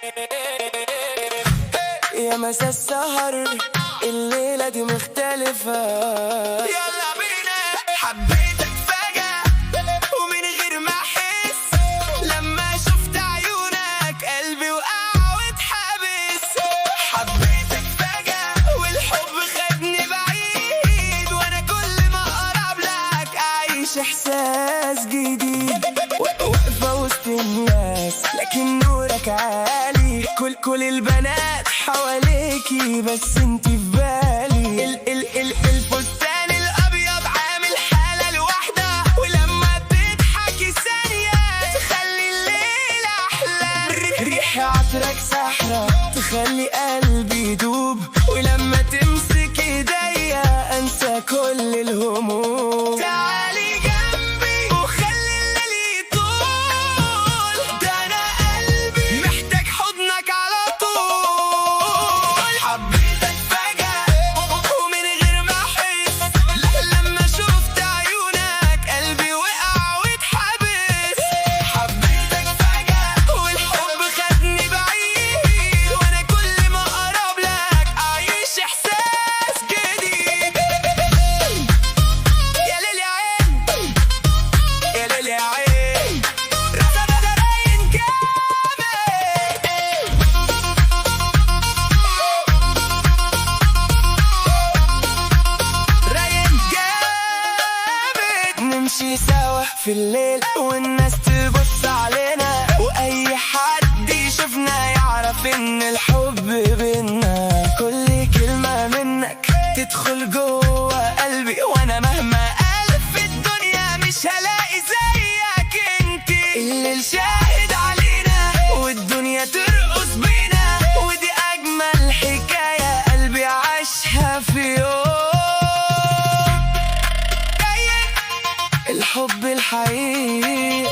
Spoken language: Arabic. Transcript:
يا مسا السهر الليلة دي مختلفة، يلا بينا. حبيتك فجأة ومن غير ما أحس، لما شفت عيونك قلبي وقع واتحبس. حبيتك فجأة والحب خدني بعيد، وأنا كل ما أقرب لك أعيش إحساس جديد. واقفة وسط الناس لكن نورك عالي، كل البنات حواليكي بس انتي في بالي. الفستان الأبيض عامل حالة لوحدة، ولما بتضحكي ثانية تخلي الليل أحلى. ريحة عطرك سحرة تخلي قلبي يدوب، ولما تمسك ايديا انسى كل الهموم. تعالي جنبي وخلي الليل يطول، ده أنا قلبي محتاج حضنك على طول. حبيتك فجأة ومن غير ما أحس، لما شفت عيونك قلبي وقع واتحبس. حبيتك فجأة والحب خدني بعيد، وأنا كل ما أقرب لك أعيش إحساس جديد. يا ليل يا عين، يا ليل يا عين، راسها ده راين جامد. راين جامد. نمشي سوا في الليل والناس تبص علينا، واي حد يشوفنا يعرف ان الحب بينا. كل كلمة منك تدخل جوه قلبي، وانا مهما ألف في الدنيا مش هلاقي زيك انتي. الليل شاهد علينا والدنيا ترقص بينا، ودي اجمل حكاية قلبي عاشها في يوم. الحب الحقيقي